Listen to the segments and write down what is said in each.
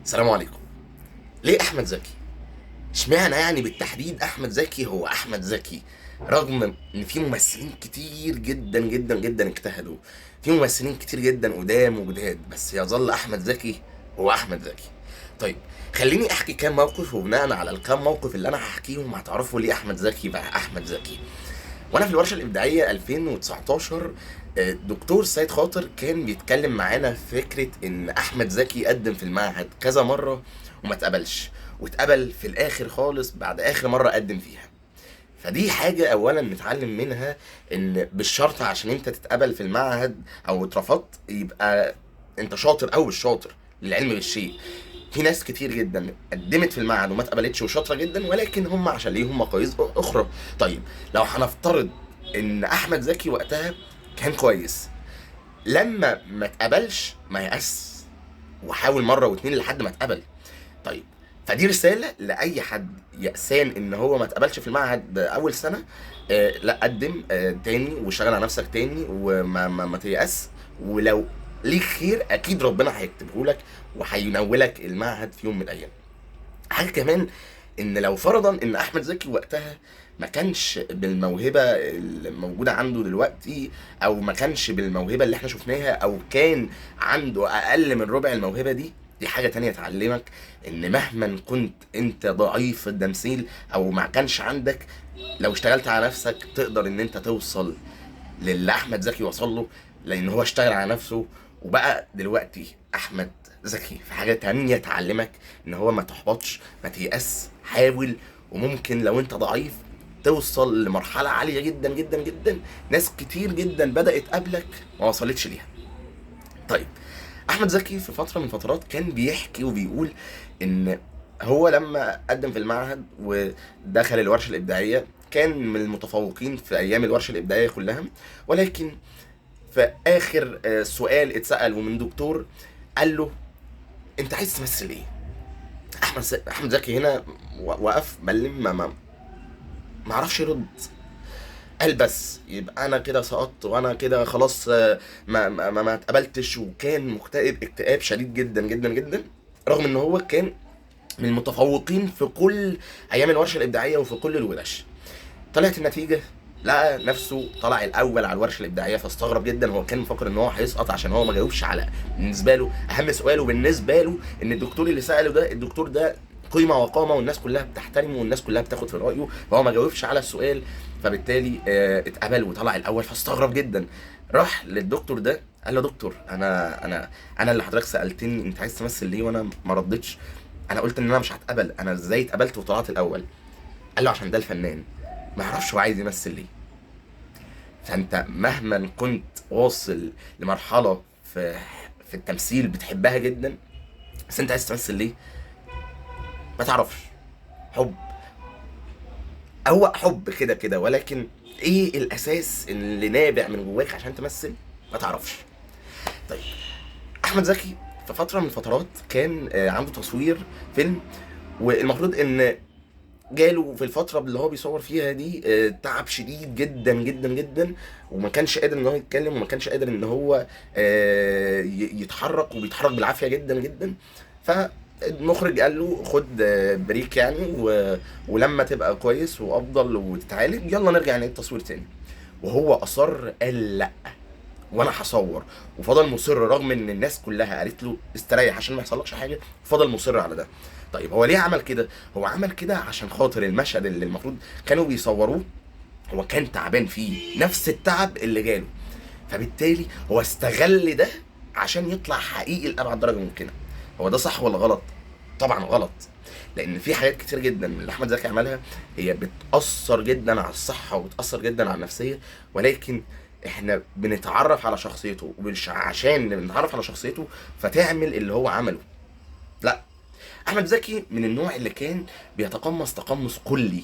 السلام عليكم. ليه احمد زكي؟ اشمعنى يعني بالتحديد احمد زكي هو احمد زكي؟ رغم ان في ممثلين كتير جدا جدا جدا اجتهدوا، في ممثلين كتير جدا قدام وجداد، بس يظل احمد زكي هو احمد زكي. طيب، خليني احكي كام موقف، وبناء على الكام موقف اللي انا هحكيهم هتعرفوا ليه احمد زكي بقى احمد زكي. وانا في الورشه الابداعيه 2019، دكتور سيد خاطر كان بيتكلم معانا في فكره ان احمد زكي قدم في المعهد كذا مره وما اتقبلش، واتقبل في الاخر خالص بعد اخر مره قدم فيها. فدي حاجة أولا نتعلم منها، إن بالشرط عشان أنت تتقبل في المعهد أو اترفضت يبقى أنت شاطر أو مش شاطر، للعلم بالشيء. في ناس كتير جدا قدمت في المعهد وما اتقبلتش وشاطرة جدا، ولكن هم عشان ليهم مقاييس أخرى. طيب، لو هنفترض إن أحمد زكي وقتها كان كويس، لما ما اتقبلش ما يأس وحاول مرة واتنين لحد ما اتقبل. طيب، فدي رسالة لأي حد يأسان إن هو ما اتقبلش في المعهد أول سنة. لا، قدم تاني واشتغل على نفسك تاني وما ما تيأس. ولو ليك خير أكيد ربنا هيكتبه لك وهينولك المعهد في يوم من الأيام. حاجة كمان، إن لو فرضا إن أحمد زكي وقتها ما كانش بالموهبة الموجودة عنده دلوقتي، أو ما كانش بالموهبة اللي احنا شفناها، أو كان عنده أقل من ربع الموهبة دي حاجة تانية تعلمك إن مهما كنت أنت ضعيف في التمثيل أو ما كانش عندك، لو اشتغلت على نفسك تقدر إن أنت توصل للي احمد زكي وصل له، لان هو اشتغل على نفسه وبقى دلوقتي احمد زكي. في حاجه تانية تعلمك ان هو ما تحبطش، ما تيأس، حاول. وممكن لو انت ضعيف توصل لمرحله عاليه جدا جدا جدا، ناس كتير جدا بدأت قبلك ما وصلتش ليها. طيب، احمد زكي في فتره من الفترات كان بيحكي وبيقول ان هو لما قدم في المعهد ودخل الورشه الابداعيه كان من المتفوقين في ايام الورشه الابداعيه كلها، ولكن في اخر سؤال اتسال ومن دكتور قال له: انت عايز تمثل ايه؟ احمد زكي هنا وقف ملم، ما عرفش يرد. قال بس يبقى انا كده سقطت وانا كده خلاص، ما اتقبلتش. وكان مكتئب اكتئاب شديد جدا جدا جدا، رغم ان هو كان من المتفوقين في كل ايام الورشه الابداعيه وفي كل الورش. طلعت النتيجه، لقى نفسه طلع الاول على الورشه الابداعيه، فاستغرب جدا. هو كان مفكر ان هو هيسقط عشان هو ما جاوبش على بالنسبه له اهم سؤال، وبالنسبه له ان الدكتور اللي ساله ده الدكتور ده قيمه وقامه والناس كلها بتحترمه والناس كلها بتاخد في رايه، فهو ما جاوبش على السؤال. فبالتالي اتقبل وطلع الاول، فاستغرب جدا. راح للدكتور ده قال له: دكتور، انا اللي حضرتك سالتني انت عايز تمثل ليه وانا ما ردتش، انا قلت ان انا مش هتقبل، انا ازاي اتقبلت وطلعت الاول؟ قال له: عشان ده الفنان ما يعرفش هو عايز يمثل ليه. فانت مهما كنت واصل لمرحله في التمثيل بتحبها جدا، بس انت عايز تمثل ليه ما تعرفش. حب، هو حب كده كده، ولكن ايه الاساس اللي نابع من جواك عشان تمثل ما تعرفش. طيب، احمد زكي في فتره من الفترات كان عنده تصوير فيلم، والمفروض ان جاله في الفترة اللي هو بيصور فيها دي تعب شديد جدا جدا جدا، وما كانش قادر ان هو يتكلم، وما كانش قادر ان هو يتحرك، وبيتحرك بالعافية جدا جدا. فالمخرج قال له: خد بريك يعني، ولما تبقى كويس وافضل وتتعالج يلا نرجع نعيد تصوير تاني. وهو اصر قال: لا، وانا هصور. وفضل مصر رغم ان الناس كلها قالت له استريح عشان ما يحصلكش حاجه، فضل مصر على ده. طيب، هو ليه عمل كده؟ هو عمل كده عشان خاطر المشهد اللي المفروض كانوا بيصوروه هو كان تعبان فيه نفس التعب اللي جاله، فبالتالي هو استغل ده عشان يطلع حقيقي لأبعد درجه ممكنه. هو ده صح ولا غلط؟ طبعا غلط، لان في حاجات كتير جدا من اللي احمد زكي عملها هي بتاثر جدا على الصحه وبتاثر جدا على النفسيه، ولكن احنا بنتعرف على شخصيته، ومش عشان بنتعرف على شخصيته فتعمل اللي هو عمله. لا، احمد زكي من النوع اللي كان بيتقمص تقمص كلي.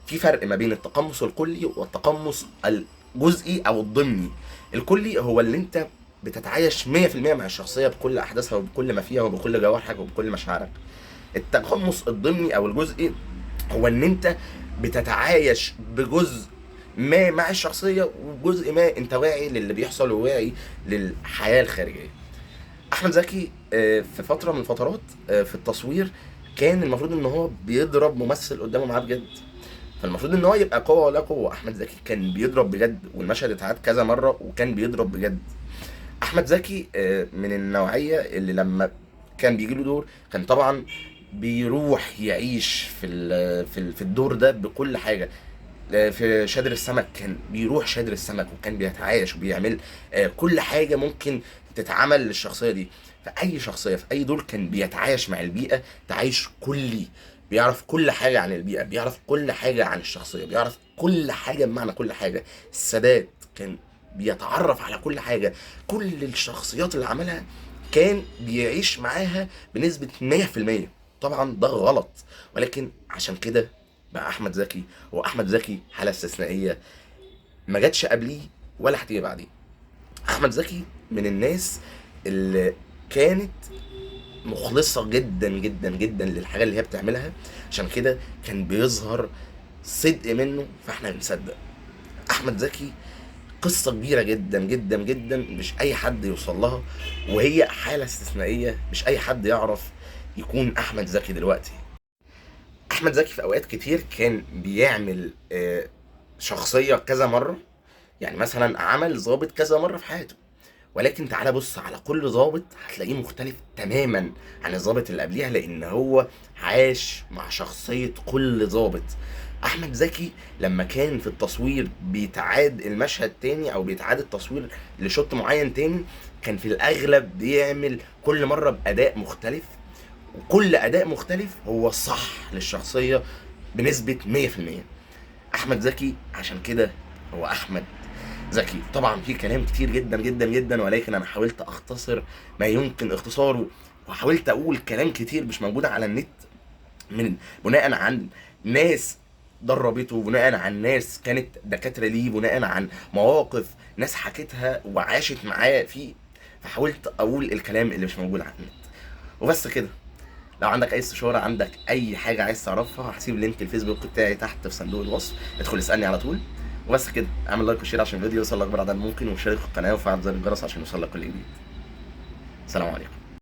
في فرق ما بين التقمص الكلي والتقمص الجزئي او الضمني. الكلي هو اللي انت بتتعايش 100% مع الشخصيه بكل احداثها وبكل ما فيها وبكل جوارحك وبكل مشاعرك. التقمص الضمني او الجزئي هو ان انت بتتعايش بجزء ما مع الشخصيه، وجزء ما انت واعي للي بيحصل وواعي للحياه الخارجيه. احمد زكي في فتره من الفترات في التصوير كان المفروض ان هو بيضرب ممثل قدامه معاه بجد، فالمفروض ان هو يبقى قوه ولا قوه. احمد زكي كان بيضرب بجد، والمشهد اتعاد كذا مره وكان بيضرب بجد. احمد زكي من النوعيه اللي لما كان بيجي له دور كان طبعا بيروح يعيش في الدور ده بكل حاجه. في شادر السمك كان بيروح شادر السمك وكان بيتعايش وبيعمل كل حاجه ممكن تتعمل للشخصيه دي. في اي شخصيه في اي دور كان بيتعايش مع البيئه تعايش كلي، بيعرف كل حاجه عن البيئه، بيعرف كل حاجه عن الشخصيه، بيعرف كل حاجه بمعنى كل حاجه. السادات كان بيتعرف على كل حاجه، كل الشخصيات اللي عملها كان بيعيش معاها بنسبه 100%. طبعا ده غلط، ولكن عشان كده بقى احمد زكي هو احمد زكي، حاله استثنائيه ما جاتش قبليه ولا هتيجي بعديه. احمد زكي من الناس اللي كانت مخلصه جدا جدا جدا للحاجه اللي هي بتعملها، عشان كده كان بيظهر صدق منه فاحنا بنصدق. احمد زكي قصه كبيره جدا جدا جدا مش اي حد يوصل لها، وهي حاله استثنائيه مش اي حد يعرف يكون احمد زكي دلوقتي. احمد زكي في اوقات كتير كان بيعمل شخصيه كذا مره، يعني مثلا عمل ضابط كذا مره في حياته، ولكن تعالى بص على كل ضابط هتلاقيه مختلف تماما عن الضابط اللي قبليها، لان هو عاش مع شخصيه كل ضابط. احمد زكي لما كان في التصوير بيتعاد المشهد تاني او بيتعاد التصوير لشوت معين تاني، كان في الاغلب بيعمل كل مره باداء مختلف، وكل اداء مختلف هو صح للشخصيه بنسبه 100%. احمد زكي عشان كده هو احمد زكي. طبعا في كلام كتير جدا جدا جدا، ولكن انا حاولت اختصر ما يمكن اختصاره، وحاولت اقول كلام كتير مش موجود على النت من بناء عن ناس دربته، بناء عن ناس كانت دكاتره ليه، بناء عن مواقف ناس حكتها وعاشت معاه فيه، فحاولت اقول الكلام اللي مش موجود على النت وبس كده. لو عندك اي استشاره، عندك اي حاجه عايز تعرفها، هسيب لينك الفيسبوك بتاعي تحت في صندوق الوصف، ادخل اسالني على طول وبس كده. اعمل لايك وشير عشان الفيديو يوصل لاكبر عدد ممكن، وشارك في القناه وفعل زر الجرس عشان يوصلك كل جديد. سلام عليكم.